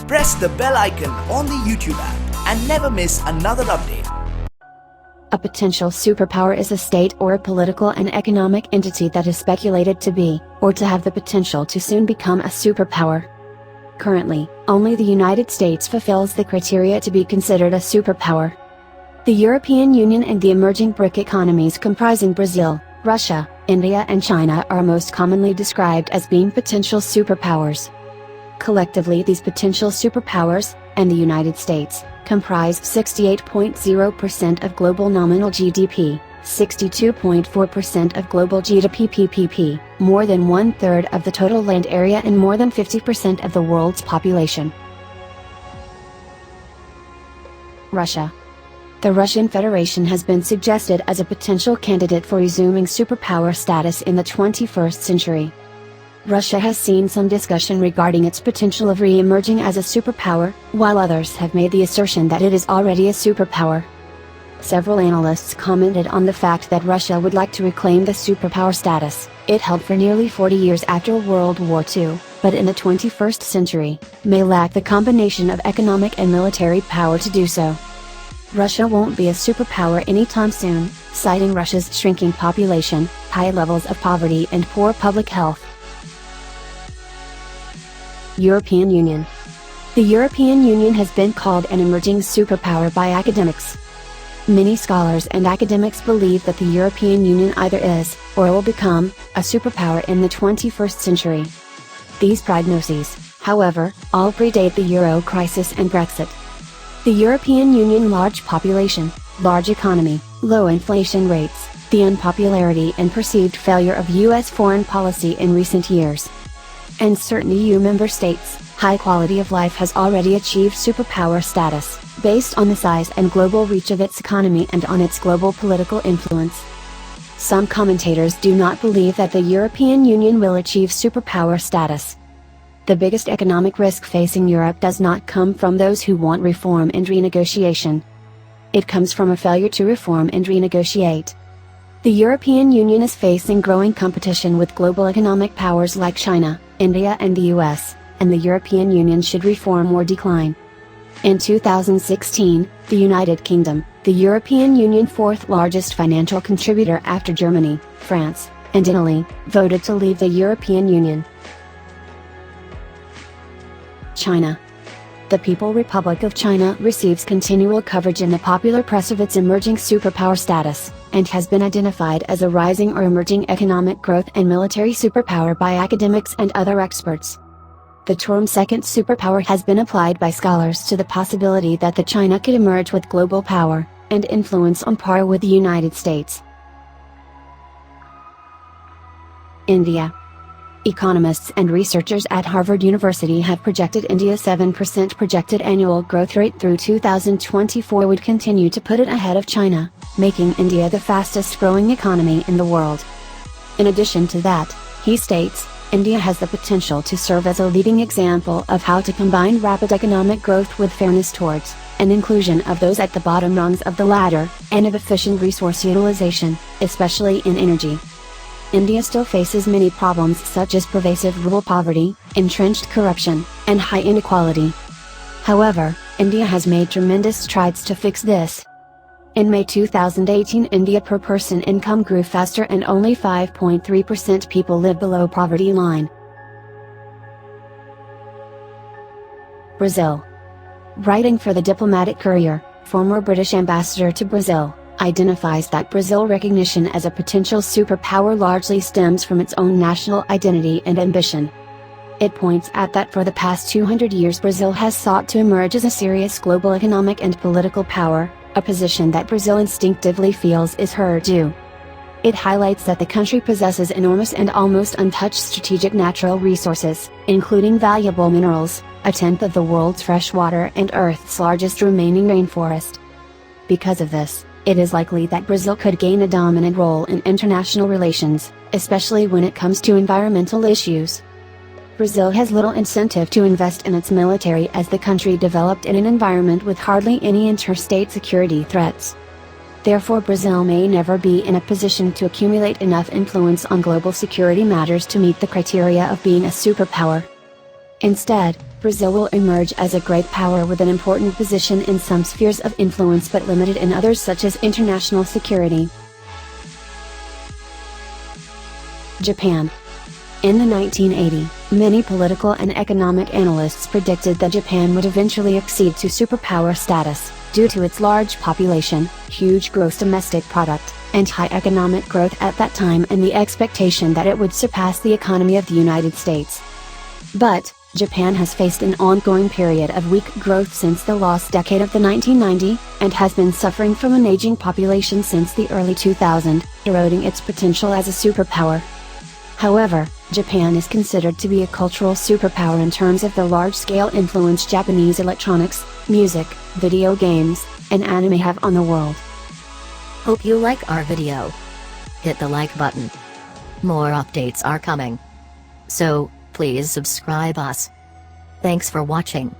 Press the bell icon on the YouTube app and never miss another update. A potential superpower is a state or a political and economic entity that is speculated to be, or to have the potential to soon become a superpower. Currently, only the United States fulfills the criteria to be considered a superpower. The European Union and the emerging BRIC economies comprising Brazil, Russia, India and China are most commonly described as being potential superpowers. Collectively, these potential superpowers, and the United States, comprise 68.0% of global nominal GDP, 62.4% of global GDP PPP, more than one-third of the total land area and more than 50% of the world's population. Russia. The Russian Federation has been suggested as a potential candidate for resuming superpower status in the 21st century. Russia has seen some discussion regarding its potential of re-emerging as a superpower, while others have made the assertion that it is already a superpower. Several analysts commented on the fact that Russia would like to reclaim the superpower status it held for nearly 40 years after World War II, but in the 21st century, may lack the combination of economic and military power to do so. Russia won't be a superpower anytime soon, citing Russia's shrinking population, high levels of poverty and poor public health. European Union. The European Union has been called an emerging superpower by academics. Many scholars and academics believe that the European Union either is, or will become, a superpower in the 21st century. These prognoses, however, all predate the euro crisis and Brexit. The European Union large population, large economy, low inflation rates, the unpopularity and perceived failure of US foreign policy in recent years, and certain EU member states, high quality of life has already achieved superpower status, based on the size and global reach of its economy and on its global political influence. Some commentators do not believe that the European Union will achieve superpower status. The biggest economic risk facing Europe does not come from those who want reform and renegotiation. It comes from a failure to reform and renegotiate. The European Union is facing growing competition with global economic powers like China, India and the US, and the European Union should reform or decline. In 2016, the United Kingdom, the European Union fourth largest financial contributor after Germany, France, and Italy, voted to leave the European Union. China. The People's Republic of China receives continual coverage in the popular press of its emerging superpower status, and has been identified as a rising or emerging economic growth and military superpower by academics and other experts. The term second superpower has been applied by scholars to the possibility that the China could emerge with global power and influence on par with the United States. India. Economists and researchers at Harvard University have projected India's 7% projected annual growth rate through 2024 would continue to put it ahead of China, making India the fastest growing economy in the world. In addition to that, he states, India has the potential to serve as a leading example of how to combine rapid economic growth with fairness towards, and inclusion of those at the bottom rungs of the ladder, and of efficient resource utilization, especially in energy. India still faces many problems such as pervasive rural poverty, entrenched corruption, and high inequality. However, India has made tremendous strides to fix this. In May 2018, India per person income grew faster and only 5.3% people live below poverty line. Brazil. Writing for the Diplomatic Courier, former British ambassador to Brazil, identifies that Brazil recognition as a potential superpower largely stems from its own national identity and ambition. It points out that for the past 200 years Brazil has sought to emerge as a serious global economic and political power, a position that Brazil instinctively feels is her due. It highlights that the country possesses enormous and almost untouched strategic natural resources, including valuable minerals, a tenth of the world's fresh water and Earth's largest remaining rainforest. Because of this, it is likely that Brazil could gain a dominant role in international relations, especially when it comes to environmental issues. Brazil has little incentive to invest in its military as the country developed in an environment with hardly any interstate security threats. Therefore, Brazil may never be in a position to accumulate enough influence on global security matters to meet the criteria of being a superpower. Instead, Brazil will emerge as a great power with an important position in some spheres of influence but limited in others such as international security. Japan. In the 1980s, many political and economic analysts predicted that Japan would eventually accede to superpower status, due to its large population, huge gross domestic product, and high economic growth at that time and the expectation that it would surpass the economy of the United States. But, Japan has faced an ongoing period of weak growth since the lost decade of the 1990s, and has been suffering from an aging population since the early 2000s, eroding its potential as a superpower. However, Japan is considered to be a cultural superpower in terms of the large-scale influence Japanese electronics, music, video games, and anime have on the world. Hope you like our video. Hit the like button. More updates are coming. So, please subscribe us. Thanks for watching.